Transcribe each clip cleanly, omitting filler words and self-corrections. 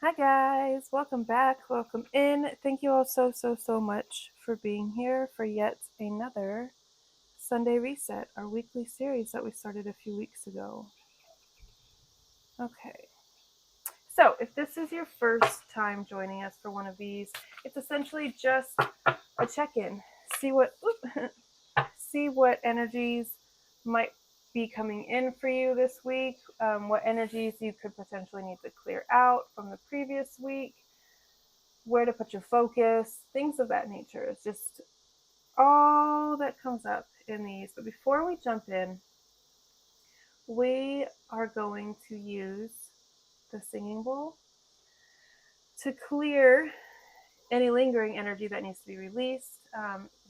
Hi guys, welcome back, welcome in. Thank you all so much for being here for yet another Sunday Reset, our weekly series that we started a few weeks ago. Okay, so if this is your first time joining us for one of these, it's essentially just a check-in. See what see what energies might be coming in for you this week, what energies you could potentially need to clear out from the previous week, where to put your focus, things of that nature. It's just all that comes up in these. But before we jump in, we are going to use the singing bowl to clear any lingering energy that needs to be released,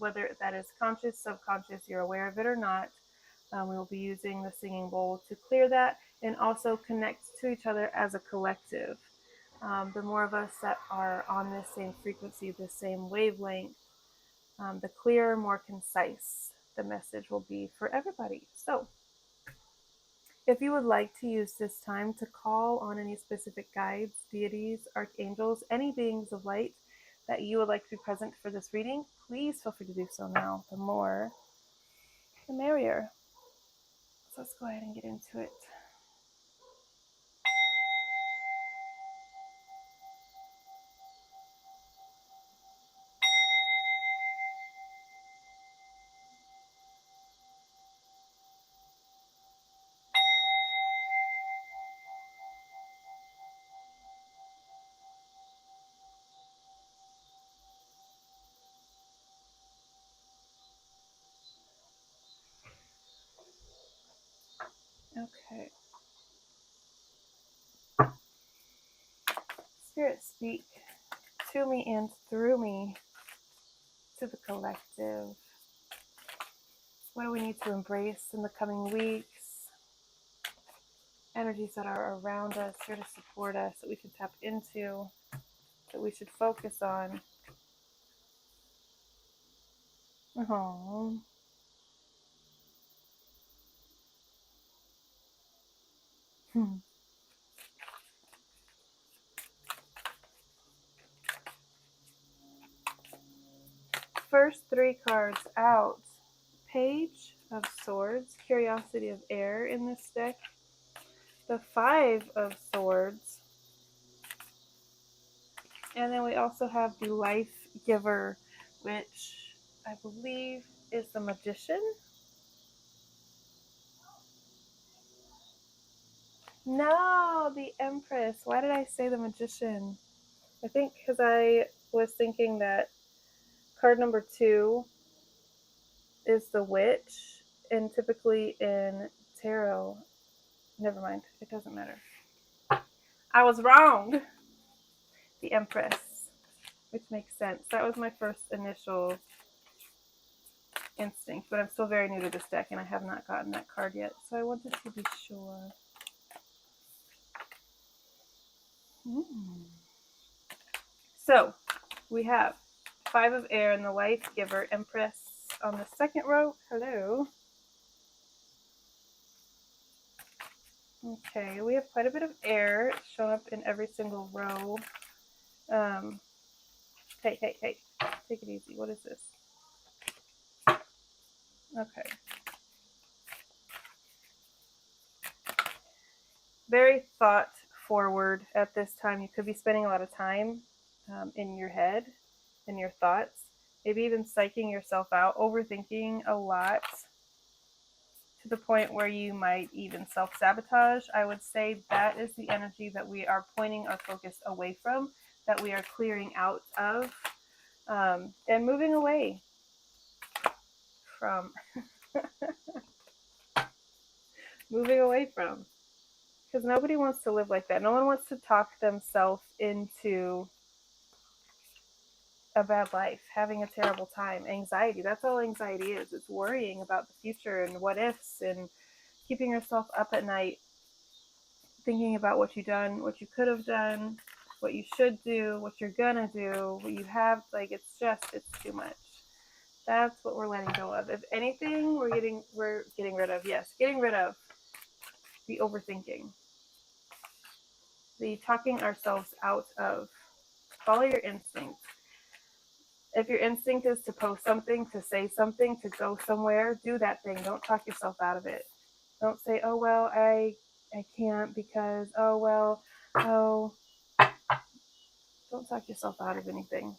whether that is conscious, subconscious, you're aware of it or not. We will be using the singing bowl to clear that and also connect to each other as a collective. The more of us that are on this same frequency, the same wavelength, the clearer, more concise the message will be for everybody. So, if you would like to use this time to call on any specific guides, deities, archangels, any beings of light that you would like to be present for this reading, please feel free to do so now. The more, the merrier. So let's go ahead and get into it. Okay. Spirit, speak to me and through me to the collective. What do we need to embrace in the coming weeks? Energies that are around us, here to support us, that we can tap into, that we should focus on. Oh. First three cards out. Page of Swords, Curiosity of Air in this deck. The Five of Swords. And then we also have the Life Giver, which I believe is the Magician. No, the Empress. Why did I say the Magician? I think because I was thinking that card number 2 is the Witch, and typically in tarot, never mind, it doesn't matter. I was wrong. The Empress, which makes sense. That was my first initial instinct, but I'm still very new to this deck and I have not gotten that card yet, so I wanted to be sure. So we have Five of Air and the Life Giver, Empress on the second row. Hello. Okay, we have quite a bit of air showing up in every single row. Hey, take it easy. What is this? Okay. Very thought forward at this time. You could be spending a lot of time in your head, in your thoughts, maybe even psyching yourself out, overthinking a lot to the point where you might even self-sabotage. I would say that is the energy that we are pointing our focus away from, that we are clearing out of, and moving away from. Moving away from. Because nobody wants to live like that. No one wants to talk themselves into a bad life, having a terrible time, anxiety. That's all anxiety is. It's worrying about the future and what ifs and keeping yourself up at night thinking about what you've done, what you could have done, what you should do, what you're gonna do, what you have. Like, it's too much. That's what we're letting go of. If anything, we're getting rid of. Yes, getting rid of the overthinking. the talking ourselves out of. Follow your instinct. If your instinct is to post something, to say something, to go somewhere, do that thing. Don't talk yourself out of it. Don't say, "Oh well, I can't because oh well, oh." Don't talk yourself out of anything.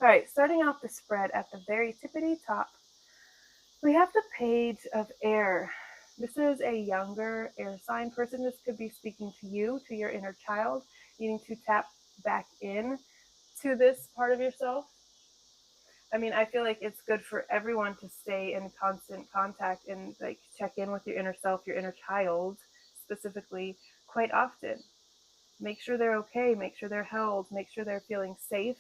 All right, starting off the spread at the very tippity top, we have the Page of Air. This is a younger air sign person. This could be speaking to you, to your inner child, needing to tap back in to this part of yourself. I mean, I feel like it's good for everyone to stay in constant contact and like check in with your inner self, your inner child specifically, quite often. Make sure they're okay, make sure they're held, make sure they're feeling safe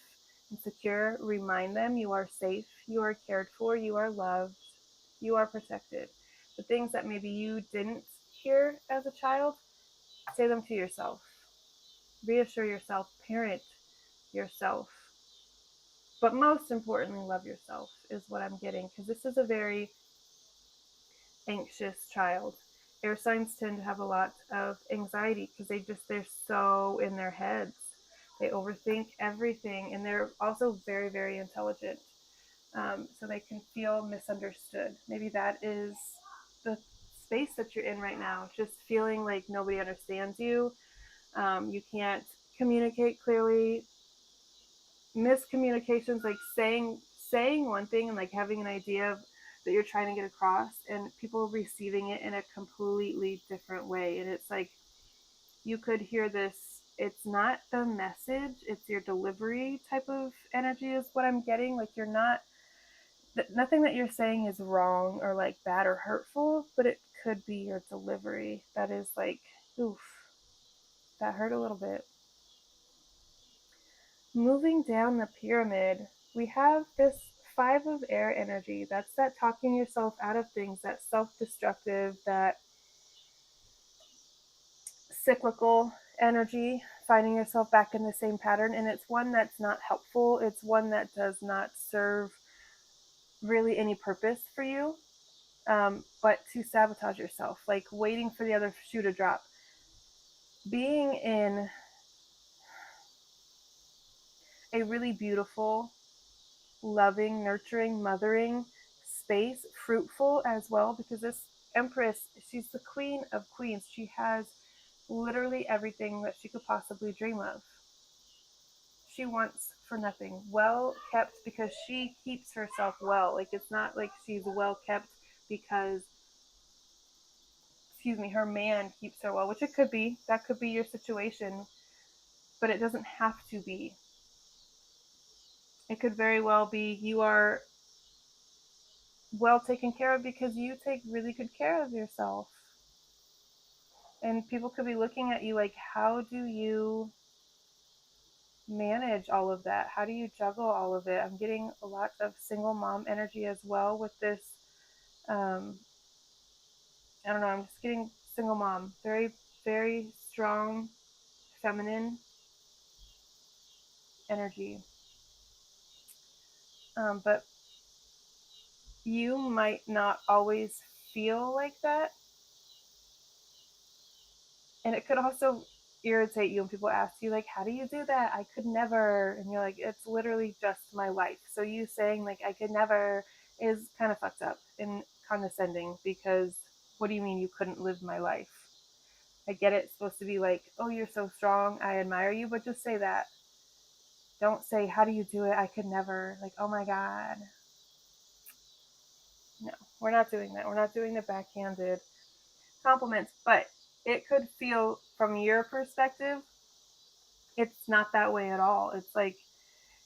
and secure. Remind them you are safe, you are cared for, you are loved, you are protected. The things that maybe you didn't hear as a child, say them to yourself. Reassure yourself, parent yourself. But most importantly, love yourself is what I'm getting, because this is a very anxious child. Air signs tend to have a lot of anxiety because they're so in their heads. They overthink everything, and they're also very, very intelligent. So they can feel misunderstood. Maybe that is the space that you're in right now, just feeling like nobody understands you. You can't communicate clearly. Miscommunications, like saying one thing and like having an idea of that you're trying to get across, and people receiving it in a completely different way. And it's like you could hear this, it's not the message, it's your delivery type of energy is what I'm getting. Like you're not, nothing that you're saying is wrong or like bad or hurtful, but it could be your delivery that is like, oof, that hurt a little bit. Moving down the pyramid, we have this Five of Air energy. That's that talking yourself out of things, that self-destructive, that cyclical energy, finding yourself back in the same pattern. And it's one that's not helpful. It's one that does not serve really any purpose for you, but to sabotage yourself, like waiting for the other shoe to drop. Being in a really beautiful, loving, nurturing, mothering space, fruitful as well, because this Empress, she's the queen of queens. She has literally everything that she could possibly dream of. She wants for nothing. Well kept because she keeps herself well. Like it's not like she's well kept because, excuse me, her man keeps her well, which it could be. That could be your situation, but it doesn't have to be. It could very well be you are well taken care of because you take really good care of yourself. And people could be looking at you like, how do you manage all of that? How do you juggle all of it? I'm getting a lot of single mom energy as well with this. I don't know, I'm just getting single mom. Very, very strong, feminine energy. But you might not always feel like that. And it could also irritate you when people ask you, like, how do you do that? I could never. And you're like, it's literally just my life. So you saying, like, I could never is kind of fucked up and condescending, because what do you mean you couldn't live my life? I get it. It's supposed to be like, oh, you're so strong, I admire you, but just say that. Don't say, how do you do it? I could never. Like, oh my God. No, we're not doing that. We're not doing the backhanded compliments, but it could feel from your perspective, it's not that way at all. It's like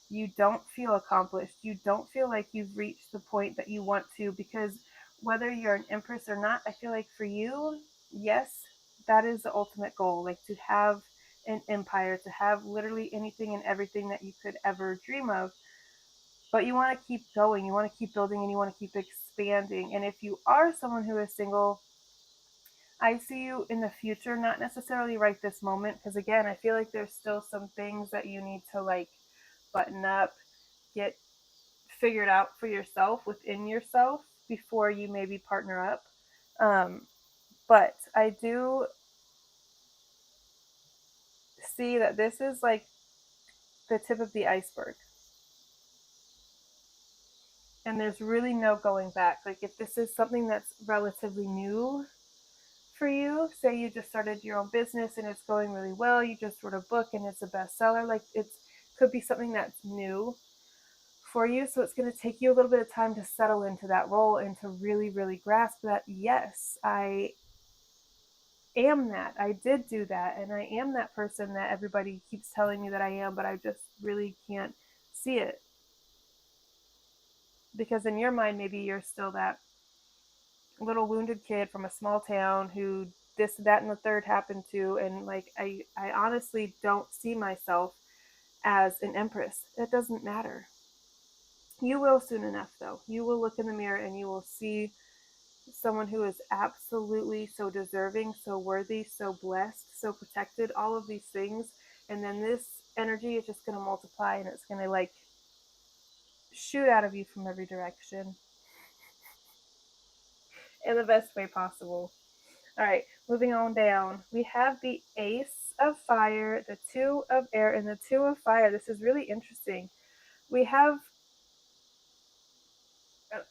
you don't feel accomplished. You don't feel like you've reached the point that you want to, because whether you're an empress or not, I feel like for you, yes, that is the ultimate goal, like to have an empire, to have literally anything and everything that you could ever dream of. But you want to keep going, you want to keep building, and you want to keep expanding. And if you are someone who is single, I see you in the future, not necessarily right this moment, because again, I feel like there's still some things that you need to like button up, get figured out for yourself within yourself before you maybe partner up. But I do see that this is like the tip of the iceberg. And there's really no going back. Like if this is something that's relatively new for you, say you just started your own business and it's going really well, you just wrote a book and it's a bestseller, like it could be something that's new for you. So it's going to take you a little bit of time to settle into that role and to really, really grasp that, yes, I am that. I did do that. And I am that person that everybody keeps telling me that I am, but I just really can't see it. Because in your mind, maybe you're still that little wounded kid from a small town who this, that, and the third happened to. And like, I honestly don't see myself as an empress. It doesn't matter. You will soon enough, though. You will look in the mirror and you will see someone who is absolutely so deserving, so worthy, so blessed, so protected, all of these things. And then this energy is just going to multiply and it's going to like shoot out of you from every direction in the best way possible. All right, moving on down. We have the Ace of Fire, the Two of Air, and the Two of Fire. This is really interesting. We have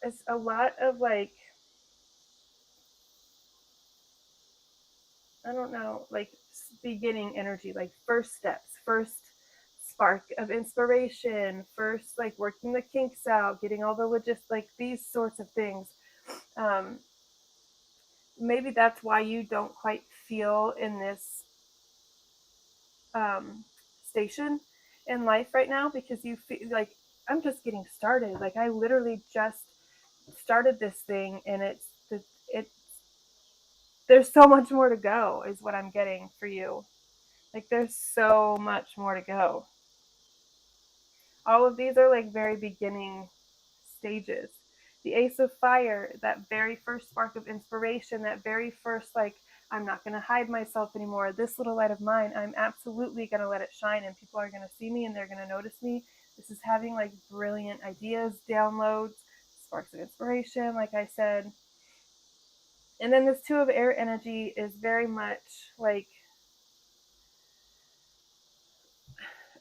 it's a lot of like, I don't know, like beginning energy, like first steps, first spark of inspiration, first like working the kinks out, getting all the like these sorts of things. Um, Maybe that's why you don't quite feel in this um, station in life right now, because you feel like I'm just getting started. Like I literally just started this thing, and it's there's so much more to go. Is what I'm getting for you. Like there's so much more to go. All of these are like very beginning stages. The Ace of Fire, that very first spark of inspiration, that very first, like, I'm not going to hide myself anymore. This little light of mine, I'm absolutely going to let it shine, and people are going to see me and they're going to notice me. This is having like brilliant ideas, downloads, sparks of inspiration, like I said. And then this Two of Air energy is very much like,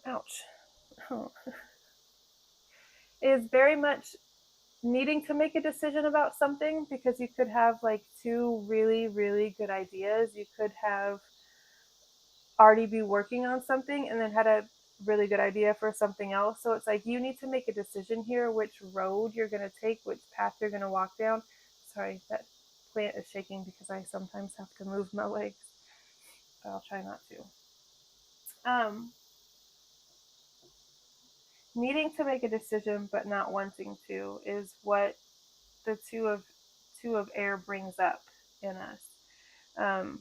ouch. Oh. It is very much needing to make a decision about something, because you could have like two really, really good ideas. You could have already be working on something and then had a really good idea for something else. So it's like you need to make a decision here, which road you're going to take, which path you're going to walk down. Sorry, that plant is shaking because I sometimes have to move my legs, but I'll try not to. Needing to make a decision but not wanting to is what the two of air brings up in us. Um,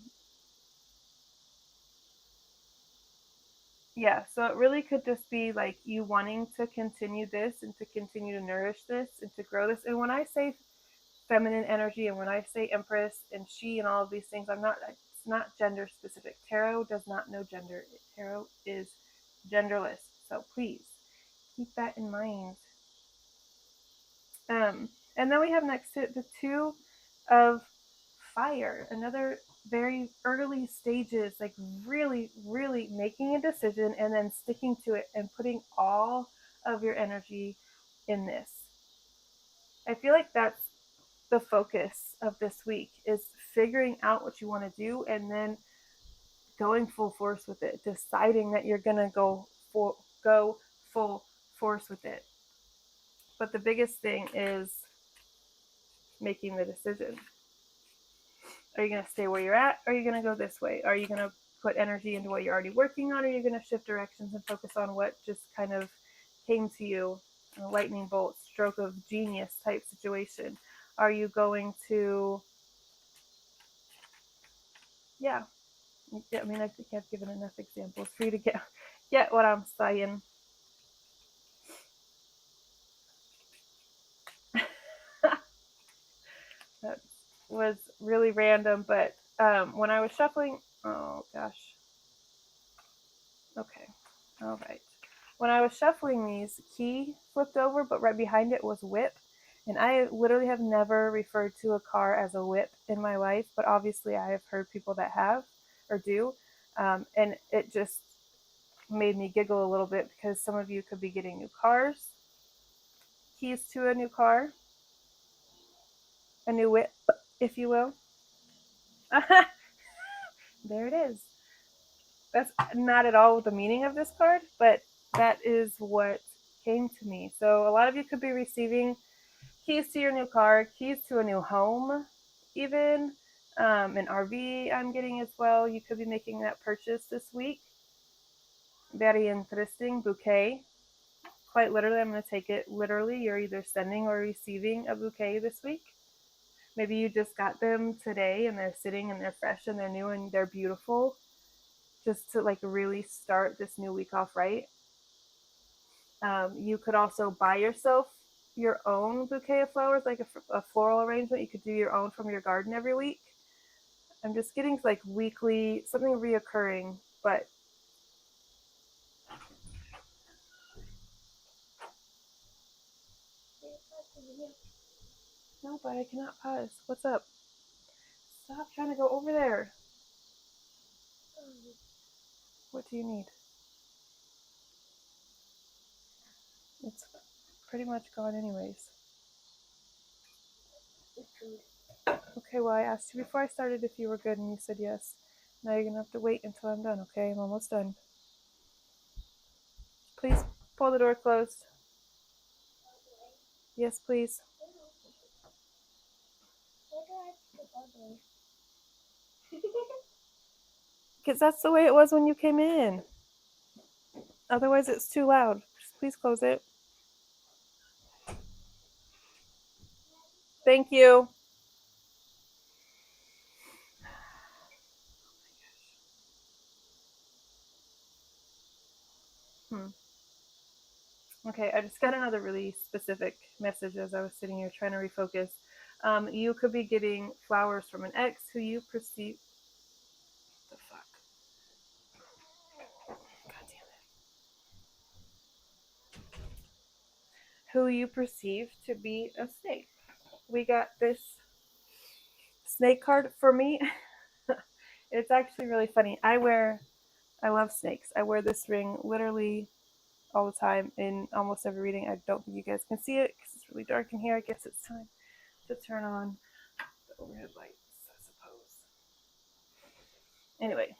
yeah, so it really could just be like you wanting to continue this and to continue to nourish this and to grow this. And when I say feminine energy and when I say empress and she and all of these things, it's not gender specific. Tarot does not know gender. Tarot is genderless. So please keep that in mind. And then we have next to it the Two of Fire, another very early stages, like really, really making a decision and then sticking to it and putting all of your energy in this. I feel like that's the focus of this week, is figuring out what you want to do and then going full force with it, deciding that you're gonna go full force with it. But the biggest thing is making the decision. Are you going to stay where you're at? Or are you going to go this way? Are you going to put energy into what you're already working on? Or are you going to shift directions and focus on what just kind of came to you, a lightning bolt, stroke of genius type situation? Are you going to, yeah, I mean, I think I've given enough examples for you to get what I'm saying. That was really random, but when I was shuffling, oh gosh. Okay, all right. When I was shuffling these, key flipped over, but right behind it was whip. And I literally have never referred to a car as a whip in my life, but obviously I have heard people that have or do. And it just, made me giggle a little bit because some of you could be getting new cars, keys to a new car, a new whip, if you will. There it is. That's not at all the meaning of this card, but that is what came to me. So a lot of you could be receiving keys to your new car, keys to a new home, even an RV I'm getting as well. You could be making that purchase this week. Very interesting. Bouquet. Quite literally, I'm going to take it literally. You're either sending or receiving a bouquet this week. Maybe you just got them today and they're sitting and they're fresh and they're new and they're beautiful, just to like really start this new week off right. You could also buy yourself your own bouquet of flowers, like a floral arrangement. You could do your own from your garden every week. I'm just getting like weekly, something reoccurring, but no, but I cannot pause. What's up? Stop trying to go over there. What do you need? It's pretty much gone anyways. Okay, well, I asked you before I started if you were good and you said yes. Now you're going to have to wait until I'm done, okay? I'm almost done. Please pull the door closed. Yes, please. Because that's the way it was when you came in. Otherwise, it's too loud. Just please close it. Thank you. Okay, I just got another really specific message as I was sitting here trying to refocus. You could be getting flowers from an ex who you perceive. The fuck? God damn it. Who you perceive to be a snake. We got this snake card for me. It's actually really funny. I love snakes. I wear this ring literally all the time in almost every reading. I don't think you guys can see it because it's really dark in here. I guess it's time to turn on the overhead lights, I suppose. Anyway,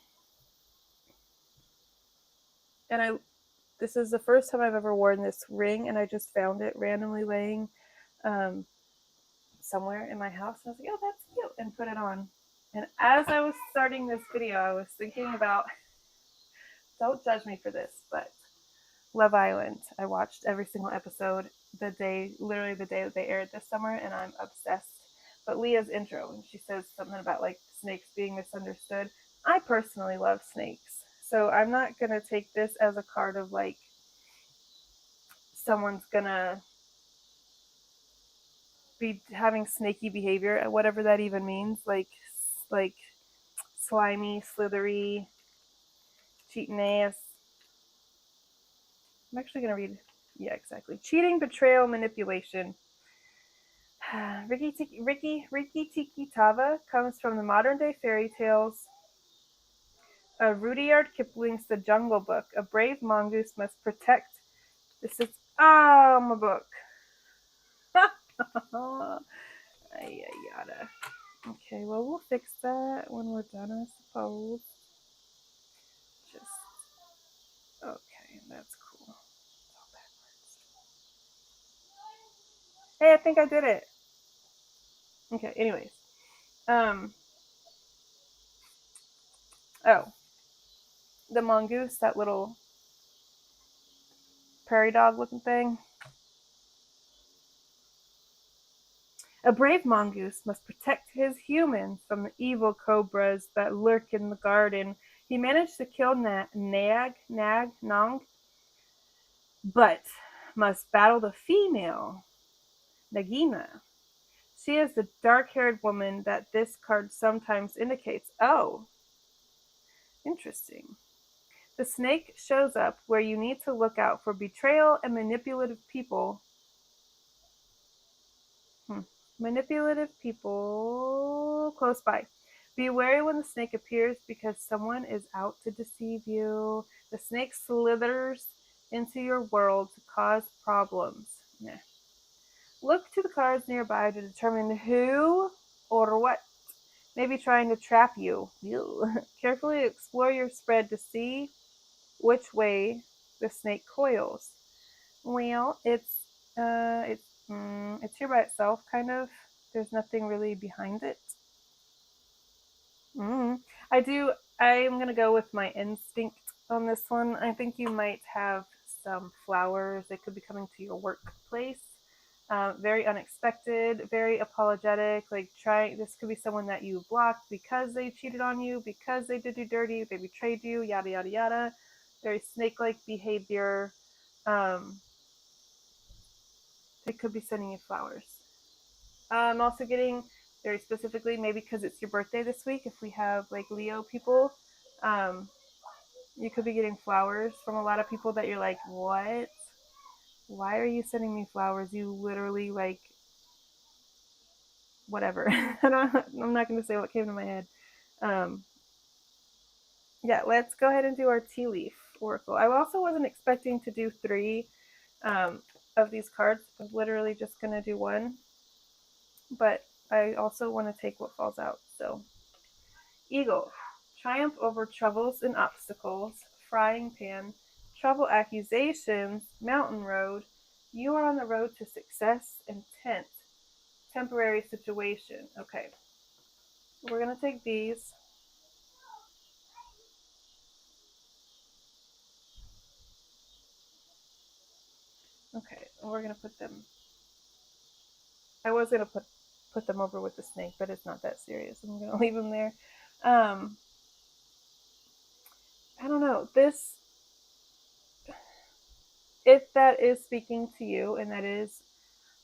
and this is the first time I've ever worn this ring, and I just found it randomly laying somewhere in my house. And I was like, oh, that's cute, and put it on. And as I was starting this video, I was thinking about, don't judge me for this, but Love Island. I watched every single episode literally the day that they aired this summer, and I'm obsessed. But Leah's intro, and she says something about like snakes being misunderstood. I personally love snakes, so I'm not gonna take this as a card of like someone's gonna be having snaky behavior, whatever that even means, like slimy, slithery, cheating ass. I'm actually gonna read. Yeah, exactly. Cheating, betrayal, manipulation. Riki Tiki Tava comes from the modern day fairy tales of Rudyard Kipling's The Jungle Book. A brave mongoose must protect. This is my book. Yada. Okay, well we'll fix that when we're done, I suppose. Just okay, that's cool. It's all backwards. Hey, I think I did it. Okay, anyways. The mongoose, that little prairie dog looking thing. A brave mongoose must protect his humans from the evil cobras that lurk in the garden. He managed to kill Nang, but must battle the female, Nagina. She is the dark-haired woman that this card sometimes indicates. Oh, interesting. The snake shows up where you need to look out for betrayal and manipulative people. Manipulative people close by. Be wary when the snake appears because someone is out to deceive you. The snake slithers into your world to cause problems. Nah. Look to the cards nearby to determine who or what may be trying to trap you. Carefully explore your spread to see which way the snake coils. Well, it's here by itself, kind of. There's nothing really behind it. Mm. I do. I'm gonna go with my instinct on this one. I think you might have some flowers that could be coming to your workplace. Very unexpected, very apologetic. Like this could be someone that you blocked because they cheated on you, because they did you dirty, they betrayed you, yada yada yada. Very snake-like behavior. Um, they could be sending you flowers. I'm also getting very specifically, maybe because it's your birthday this week, if we have like Leo people, um, you could be getting flowers from a lot of people that you're like, what? Why are you sending me flowers? You literally like, whatever. I'm not going to say what came to my head. Um, yeah, let's go ahead and do our tea leaf oracle. I also wasn't expecting to do three of these cards. I was literally just going to do one, but I also want to take what falls out. So Eagle, triumph over troubles and obstacles, frying pan, trouble accusations, mountain road. You are on the road to success and tent, temporary situation. Okay, we're going to take these. Okay, and we're going to put them. I was going to put them over with the snake, but it's not that serious. I'm going to leave them there. I don't know. If that is speaking to you and that is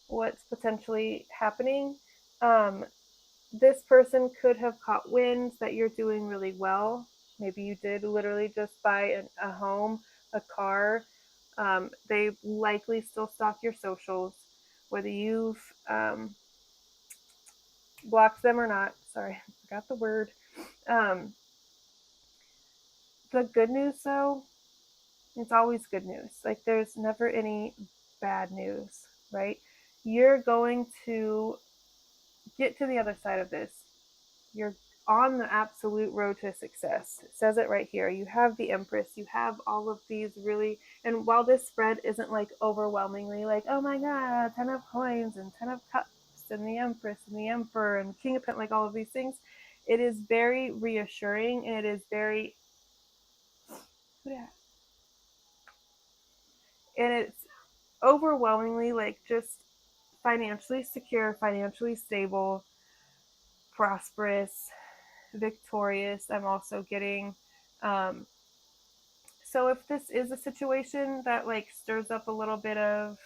what's potentially happening, um, this person could have caught wind that you're doing really well. Maybe you did literally just buy a home, a car. They likely still stalk your socials, whether you've blocked them or not. Sorry, I forgot the word. Um, the good news, though, it's always good news. Like, there's never any bad news, right? You're going to get to the other side of this. You're on the absolute road to success. It says it right here. You have the Empress, you have all of these really, and while this spread isn't like overwhelmingly like, oh my god, 10 of coins and 10 of cups and the Empress and the Emperor and King of Pentacles, like all of these things, it is very reassuring and it is very, and it's overwhelmingly like just financially secure, financially stable, prosperous, victorious. I'm also getting um, so if this is a situation that like stirs up a little bit of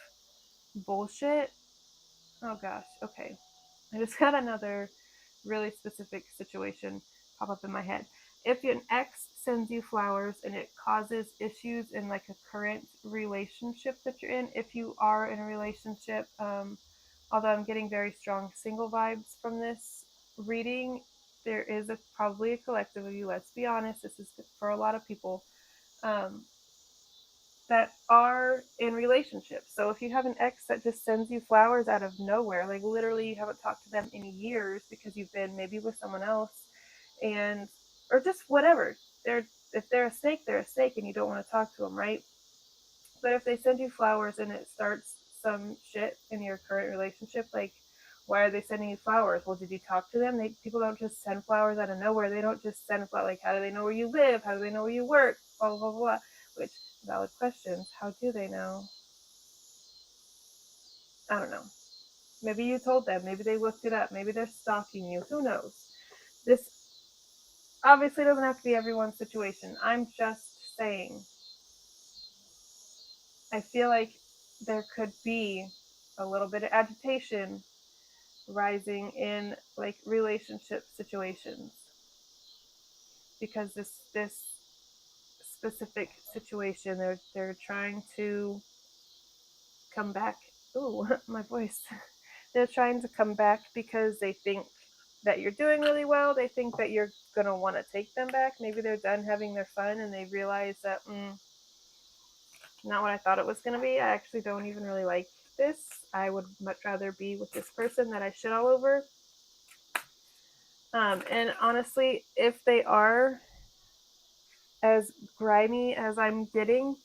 bullshit, oh gosh, okay. I just got another really specific situation pop up in my head. If an ex sends you flowers and it causes issues in like a current relationship that you're in, if you are in a relationship, although I'm getting very strong single vibes from this reading, there is probably a collective of you, let's be honest, this is for a lot of people, um, that are in relationships. So if you have an ex that just sends you flowers out of nowhere, like literally you haven't talked to them in years because you've been maybe with someone else, and or just whatever. If they're a snake, they're a snake, and you don't want to talk to them, right? But if they send you flowers and it starts some shit in your current relationship, like why are they sending you flowers? Well, did you talk to them? People don't just send flowers out of nowhere. They don't just send flowers. Like, how do they know where you live? How do they know where you work? Blah blah blah blah. Which valid questions. How do they know? I don't know. Maybe you told them. Maybe they looked it up. Maybe they're stalking you. Who knows? This obviously doesn't have to be everyone's situation. I'm just saying. I feel like there could be a little bit of agitation rising in like relationship situations because this specific situation they're trying to come back. Ooh, my voice. They're trying to come back because they think that you're doing really well. They think that you're going to want to take them back. Maybe they're done having their fun and they realize that, not what I thought it was going to be. I actually don't even really like this. I would much rather be with this person that I shit all over. And honestly, if they are as grimy as I'm getting,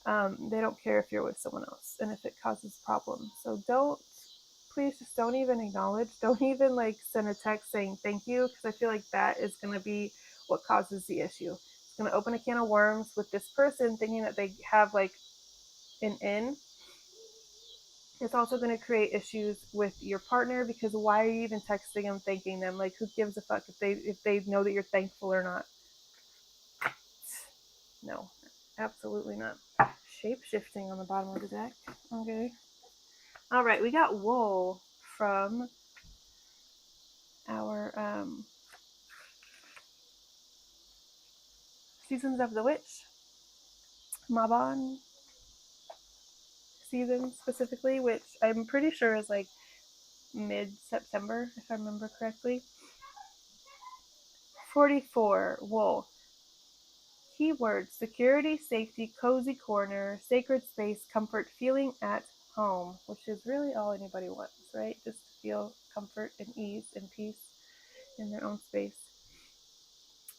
they don't care if you're with someone else and if it causes problems. So please just don't even acknowledge. Don't even like send a text saying thank you, because I feel like that is going to be what causes the issue. It's going to open a can of worms with this person thinking that they have like an in. It's also going to create issues with your partner, because why are you even texting them thanking them? Like, who gives a fuck if they know that you're thankful or not? No, absolutely not. Shape shifting on the bottom of the deck. Okay. All right, we got wool from our Seasons of the Witch, Mabon season specifically, which I'm pretty sure is like mid-September, if I remember correctly. 44, wool. Keywords: security, safety, cozy corner, sacred space, comfort, feeling at home, which is really all anybody wants, right? Just to feel comfort and ease and peace in their own space.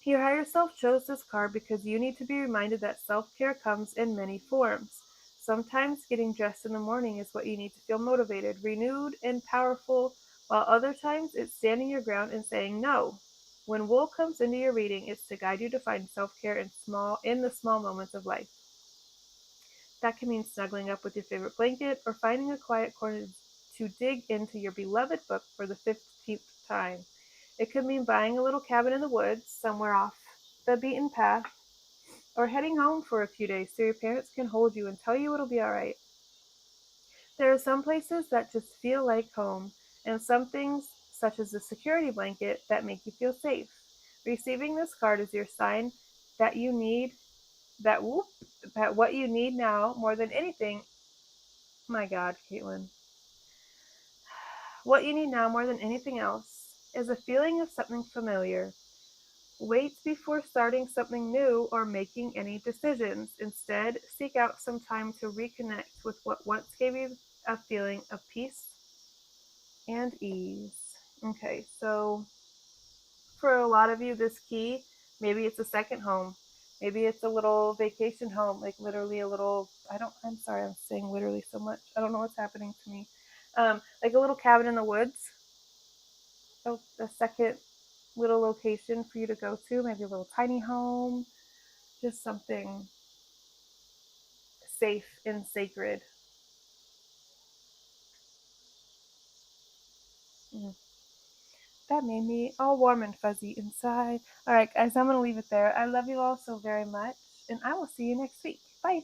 Your higher self chose this card because you need to be reminded that self-care comes in many forms. Sometimes getting dressed in the morning is what you need to feel motivated, renewed, and powerful, while other times it's standing your ground and saying no. When wool comes into your reading, it's to guide you to find self-care in the small moments of life. That can mean snuggling up with your favorite blanket or finding a quiet corner to dig into your beloved book for the 15th time. It could mean buying a little cabin in the woods, somewhere off the beaten path, or heading home for a few days so your parents can hold you and tell you it'll be alright. There are some places that just feel like home, and some things, such as the security blanket, that make you feel safe. Receiving this card is your sign that you need that whoop, that what you need now more than anything. My God, Caitlin. What you need now more than anything else is a feeling of something familiar. Wait before starting something new or making any decisions. Instead, seek out some time to reconnect with what once gave you a feeling of peace and ease. Okay, so for a lot of you, this key, maybe it's a second home. Maybe it's a little vacation home, like literally a little, I'm sorry, I'm saying literally so much. I don't know what's happening to me. Like a little cabin in the woods. A second little location for you to go to, maybe a little tiny home, just something safe and sacred. That made me all warm and fuzzy inside. All right, guys, I'm going to leave it there. I love you all so very much, and I will see you next week. Bye.